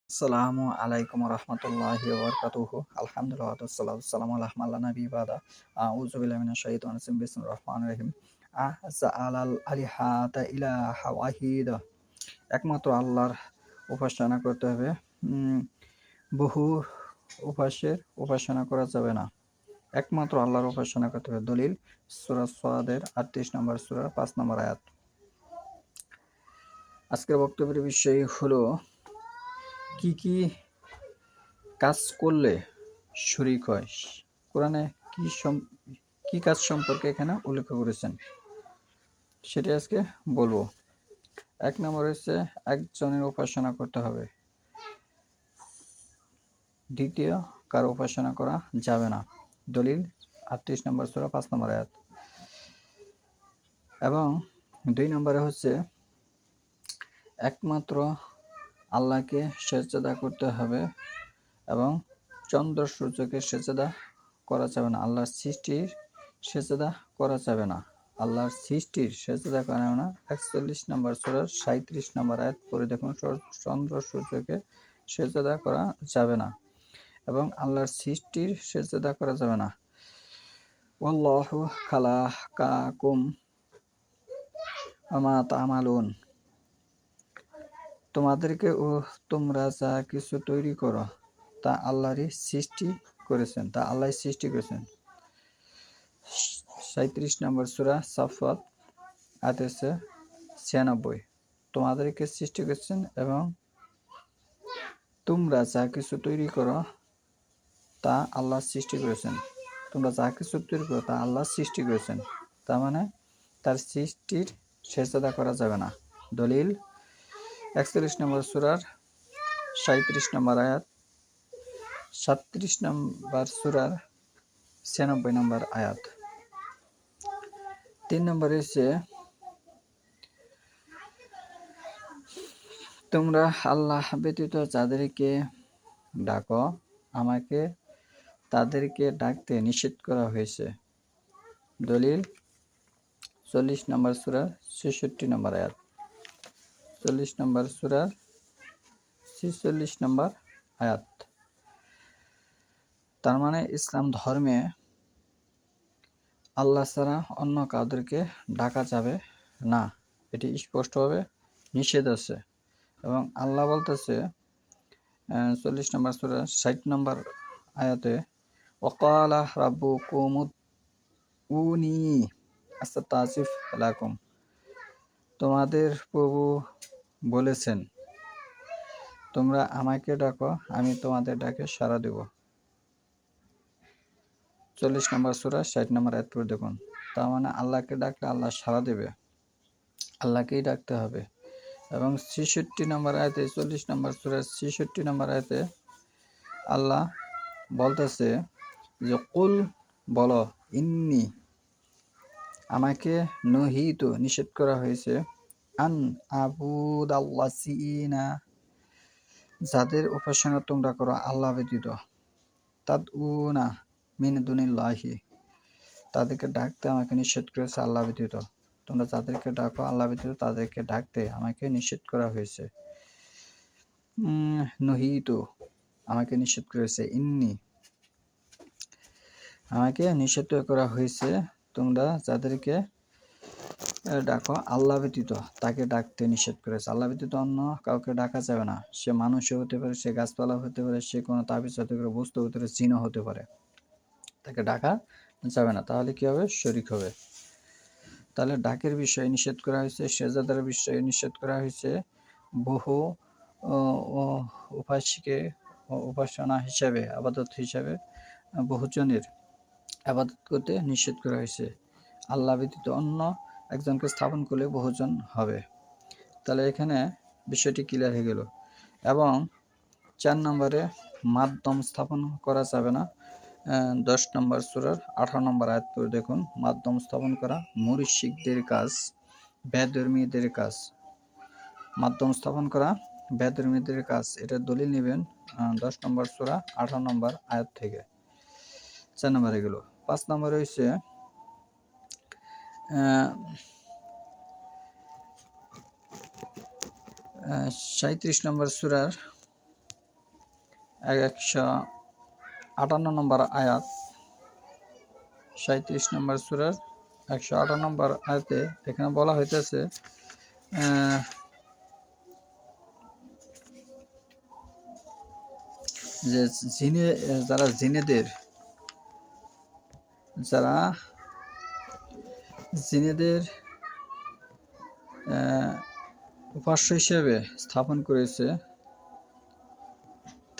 আসসালামু আলাইকুম রহমতুল্লাহি ওবরকাতুহু। আলহামদুলিল্লাহ ওয়াসসালাতু ওয়াসসালামু আলা মান লা নাবিয়্যা বাদা। আউযু বিল্লাহি মিনাশ শাইতানির রাজিম। বিসমিল্লাহির রহমানির রহিম। আযাআলাল আলিহাতা ইলাহা ওয়াহিদা। একমাত্র আল্লাহর উপাসনা করতে হবে। বহু উপাস্যের উপাসনা করা যাবে না। একমাত্র আল্লাহর উপাসনা করতে হবে। দলিল সূরা সাদের ৩৮ নম্বর সূরার ৫ নম্বর আয়াত। আজকের বক্তব্যের বিষয় হলো কি কি কাজ করলে শরীক হয়। কোরআনে কি কাজ সম্পর্কে এখানে উল্লেখ করেছেন সেটা আজকে বলবো। ১ নম্বর হচ্ছে একজনের উপাসনা করতে হবে। দ্বিতীয় কারো উপাসনা করা যাবে না। দলিল ৩৮ নম্বর সূরা ৫ নম্বর আয়াত। এবং ২ নম্বরে হচ্ছে একমাত্র আল্লাহকে সেজদা করতে হবে এবং চন্দ্র সূর্যকে সেজদা করা যাবে না। আল্লাহর সৃষ্টির সেজদা করা যাবে না। আল্লাহর সৃষ্টির সেজদা করা যাবে না। ৪১ নম্বর সূরার ৩৭ নম্বর আয়াত পড়ে দেখুন, চন্দ্র সূর্যকে সেজদা করা যাবে না এবং আল্লাহর সৃষ্টির সেজদা করা যাবে না। ওয়াল্লাহু খালাকাকুম ওয়া মা তা'মালুন। তোমাদেরকে ও তোমরা যা কিছু তৈরি করো তা আল্লাহরই সৃষ্টি করেছেন। ৩৭ নম্বর সূরা সাফফাত আয়াত ৯৬। তোমাদেরকে সৃষ্টি করেছেন এবং তোমরা যা কিছু তৈরি করো তা আল্লাহ সৃষ্টি করেছেন। তোমরা যা কিছু তৈরি করো তা আল্লাহ সৃষ্টি করেছেন। তার মানে তার সৃষ্টির সেজদা করা যাবে না। দলিল ৪১ নম্বর সূরার ৩৭ নম্বর আয়াত, ৩৭ নম্বর সূরার ৯৬ নম্বর আয়াত। ৩ নম্বর হচ্ছে তোমরা আল্লাহ ব্যতীত যাদেরকে ডাকো আমাকে তাদেরকে ডাকতে নিষেধ করা হয়েছে। দলিল ৪০ নম্বর সূরার ৬৬ নম্বর আয়াত। ৪০ নম্বর সূরার ৪৬ নম্বর আয়াত। তার মানে ইসলাম ধর্মে আল্লাহ ছাড়া অন্য কাউদেরকে ডাকা যাবে না, এটি স্পষ্টভাবে নিষেধ আছে। এবং আল্লাহ বলতেছে ৪০ নম্বর সূরা ৬০ নম্বর আয়াতে, ওয়াকালা রাব্বুকুম উদউনি আস্তাজিব লাকুম। তোমাদের প্রভু বলেছেন তোমরা আমাকে ডাকো আমি তোমাদের ডাকে সাড়া দেব। ৪০ নম্বর সূরা ৬০ নম্বর আয়াত পড়ে দেখুন। তার মানে আল্লাহকে ডাকলে আল্লাহ সাড়া দেবে, আল্লাহকেই ডাকতে হবে। এবং ৬৬ নম্বর আয়াতে, ৪০ নম্বর সূরার ৬৬ নম্বর আয়াতে আল্লাহ বলতেছে যে কুল বলো, ইন্নি আমাকে নহিত নিষেধ করা হয়েছে, আন আবুদাল্লাযিনা যাদের উপাসনা তোমরা করো আল্লাহ ব্যতীত, তাদউনা মিন দুনিল্লাহি তাদেরকে ডাকতে আমাকে নিষেধ করেছে আল্লাহ ব্যতীত। তোমরা যাদেরকে ডাকো আল্লাহ ব্যতীত তাদেরকে ডাকতে আমাকে নিষেধ করা হয়েছে। নহিত আমাকে নিষেধ করেছে, ইন্নি আমাকে নিষেধ করা হয়েছে তোমরা যাদেরকে ডাকো আল্লাহ ব্যতীত তাকে ডাকতে নিষেধ করেছে। আল্লাহ ব্যতীত অন্য কাউকে ডাকা যাবে না। সে মানুষও হতে পারে, সে গাছপালা হতে পারে, সে কোনো তাবিজ হতে পারে, বস্তু হতে পারে, জিনও হতে পারে, তাকে ডাকা যাবে না। তাহলে কি হবে? শরীক হবে। তাহলে ডাকের বিষয়ে নিষেধ করা হয়েছে, সেজদার বিষয়ে নিষেধ করা হয়েছে, বহু উপাস্যকে উপাসনা হিসাবে, আবাদত হিসাবে বহুজনের আবাদত করতে নিষেধ করা হয়েছে। আল্লাহ ব্যতীত অন্য একজনকে স্থাপন করলে বহুজন হবে। তাহলে এখানে বিষয়টি ক্লিয়ার হয়ে গেল। এবং ৪ নম্বরে মাধ্যম স্থাপন করা যাবে না। ১০ নম্বর সূরার ১৮ নম্বর আয়াত পড়ে দেখুন। মাধ্যম স্থাপন করা মুশরিকদের কাজ, বেধর্মীদের কাজ। মাধ্যম স্থাপন করা বেধর্মীদের কাজ, এটা দলিল নেবেন ১০ নম্বর সূরা ১৮ নম্বর আয়াত থেকে। ৪ নম্বরে গেল। ৫ নম্বরে হচ্ছে ৩৭ নম্বর সূরার 158 নম্বর আয়াত, 37 নম্বর সূরার 158 নম্বর আয়াতে এখানে বলা হইতেছে যে যারা জিনেদের উপাস্য হিসেবে স্থাপন করেছে,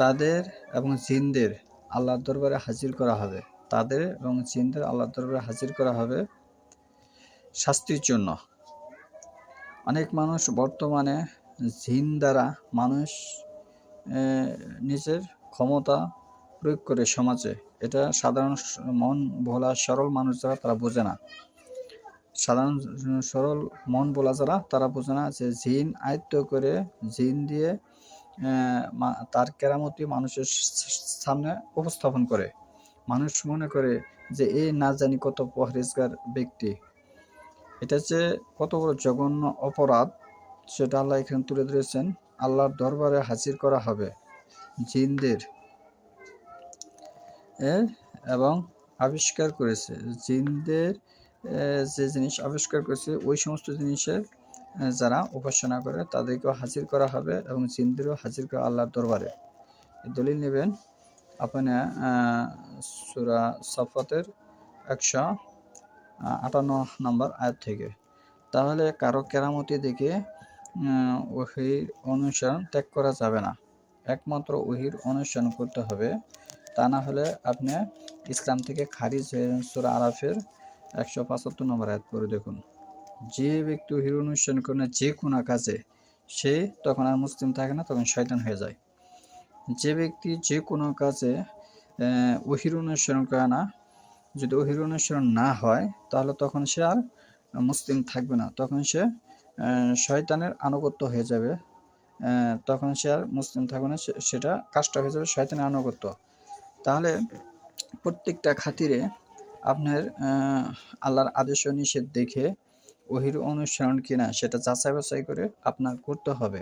তাদের এবং জিনদের আল্লাহর দরবারে হাজির করা হবে। তাদের এবং জিনদের আল্লাহর দরবারে হাজির করা হবে শাস্তির জন্য। অনেক মানুষ বর্তমানে জিন দ্বারা মানুষ নিজের ক্ষমতা প্রয়োগ করে সমাজে। এটা সাধারণ মন ভোলা সরল মানুষ যারা তারা বোঝে না। সাধারণ সরল মন ভোলা যারা তারা বোঝে না যে জিন আয়ত্ত করে জিন দিয়ে তার কেরামতি মানুষের সামনে উপস্থাপন করে। মানুষ মনে করে যে এই না জানি কত পরহেজগার ব্যক্তি। এটা যে কত বড় জঘন্য অপরাধ সেটা আল্লাহ এখানে তুলে ধরেছেন। আল্লাহর দরবারে হাজির করা হবে জিনদের এবং আবিষ্কার করেছে জিনদের যে জিনিস আবিষ্কার করেছে ওই সমস্ত জিনিসের যারা উপাসনা করে তাদেরকেও হাজির করা হবে এবং জিনদেরও হাজির করা আল্লাহর দরবারে। দলিল নেবেন আপনার সূরা সাফাতের 158 নম্বর আয়াত থেকে। তাহলে কারো কেরামতি দেখে ওহির অনুসরণ ত্যাগ করা যাবে না, একমাত্র ওহির অনুসরণ করতে হবে। তা না হলে আপনি ইসলাম থেকে খারিজ হয়ে যান। সূরা আরাফের 175 নম্বর আয়াত পড়ে দেখুন। যে ব্যক্তি ওহির অনুসরণ করে না যে কোনো কাজে, সে তখন আর মুসলিম থাকে না, তখন শয়তান হয়ে যায়। যে ব্যক্তি যে কোনো কাজে ওহির অনুসরণ করে না, যদি ওহির অনুসরণ না হয় তাহলে তখন সে আর মুসলিম থাকবে না, তখন সে শয়তানের আনুগত্য হয়ে যাবে। তখন সে আর মুসলিম থাকবে না, সেটা কাজটা হয়ে যাবে শয়তানের আনুগত্য। তাহলে প্রত্যেকটা খাতিরে আপনার আল্লাহর আদেশ ও নিষেধ দেখে ওহির অনুসরণ কিনা সেটা যাচাই বাছাই করে আপনার করতে হবে।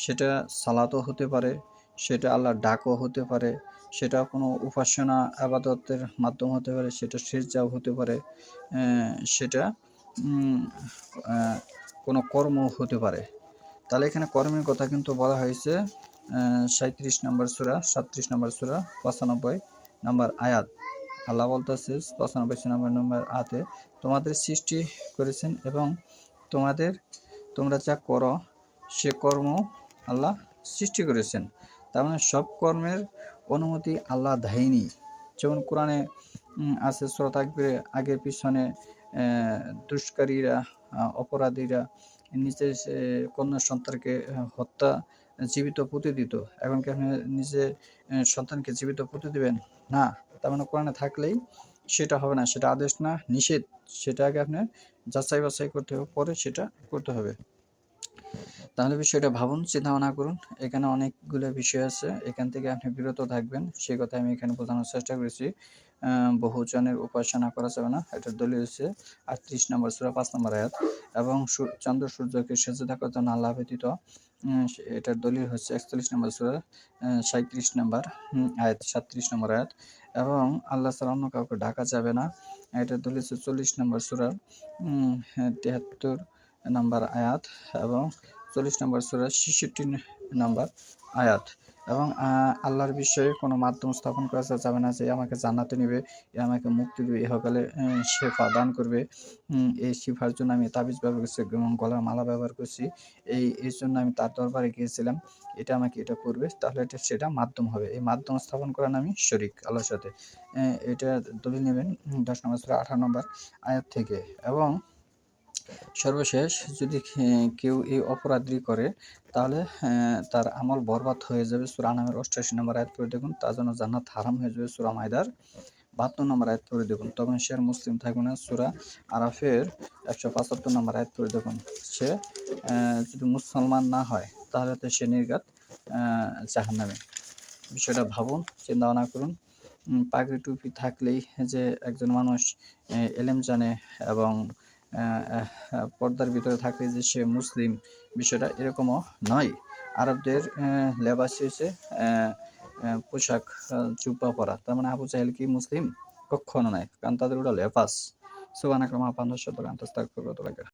সেটা সালাতও হতে পারে, সেটা আল্লাহর ডাকও হতে পারে, সেটা কোনো উপাসনা আবাদতের মাধ্যম হতে পারে, সেটা সিজদাও হতে পারে, সেটা কোনো কর্ম হতে পারে। তাহলে এখানে কর্মের কথা কিন্তু বলা হয়েছে 37 নম্বর সূরা, 37 নম্বর সূরা 95 নম্বর আয়াত। আল্লাহ বলতেছে 95 নম্বর আয়াতে, তোমাদের সৃষ্টি করেছেন এবং তোমরা যা করো সে কর্ম আল্লাহ সৃষ্টি করেছেন। তার মানে সব কর্মের অনুমতি আল্লাহ দেয়নি। যেমন কোরআনে আছে সূরা তাকবীরে আগের পিছনে দুষ্কারীরা, অপরাধীরা নিজের কন্যা সন্তানকে হত্যা জীবিত পুঁতে দিত। এখন কি আপনি নিজের সন্তানকে জীবিত পুঁতে দিবেন? না। তার মানে কোরআনে থাকলেই সেটা হবে না, সেটা আদেশ না, নিষেধ। সেটা আগে আপনার যাচাই বাছাই করতে হবে, পরে সেটা করতে হবে। তাহলে বিষয়টা ভাবুন, চিন্তা ভাবনা করুন। এখানে অনেকগুলো বিষয় আছে, এখান থেকে আপনি বিরত থাকবেন, সেই কথা আমি এখানে বোঝানোর চেষ্টা করেছি। বহুজনের উপাসনা করা যাবে না, এটার দলিল হচ্ছে 38 নম্বর সূরা 5 নম্বর আয়াত। এবং চন্দ্র সূর্যকে সেজদা করার জন্য আল্লাহ ব্যতীত, এটার দলিল হচ্ছে 41 নম্বর সূরা 37 নম্বর আয়াত, 37 নম্বর আয়াত। এবং আল্লাহ ছাড়া অন্য কাউকে ডাকা যাবে না, এটার দলিল হচ্ছে 40 নম্বর সূরার 73 নম্বর আয়াত এবং 40 নম্বর সূরা 66 নম্বর আয়াত। এবং আল্লাহর বিষয়ে কোনো মাধ্যম স্থাপন করা যাবে না যে আমাকে জান্নাতে নেবে, এ আমাকে মুক্তি দেবে, ইহকালে শেফা দান করবে। এই শিফার জন্য আমি তাবিজ ব্যবহার করছি এবং গলার মালা ব্যবহার করছি, এই জন্য আমি তার দরবারে গিয়েছিলাম, এটা আমাকে এটা করবে, তাহলে সেটা মাধ্যম হবে। এই মাধ্যম স্থাপন করার নামই শরীক আল্লাহর সাথে। এটা দলিল নেবেন 10 নম্বর সূরা 18 নম্বর আয়াত থেকে। এবং সর্বশেষ যদি কেউ এই অপরাধী করে তাহলে তার আমল বরবাদ হয়ে যাবে। সূরা আনামের 88 নম্বর আয়াত পড়ে দেখুন, তার জন্য জান্নাত হারাম হয়ে যাবে। সূরা মাইদার 52 নম্বর আয়াত পড়ে দেখুন, তখন সে আর মুসলিম থাকবে না। সূরা আরাফের 175 নম্বর আয়াত পড়ে দেখুন, সে যদি মুসলমান না হয় তাহলে তো সে নির্ঘাত জাহান্নামে। বিষয়টা ভাবুন, চিন্তা ভাবনা করুন। পাগড়ি টুপি থাকলেই যে একজন মানুষ এলেম জানে এবং পর্দার ভিতরে থাকলে যে সে মুসলিম, বিষয়টা এরকমও নয়। আরবদের লেবাস হয়েছে পোশাক জুব্বা পরা, তার মানে আবু জাহেল কি মুসলিম? কখনো নয়, কারণ তাদের ওটা লেপাস। সুবহানাকা মা পান্না শতকা আনতা আস্তাগফিরুকা ওয়া আতুবু ইলাইক।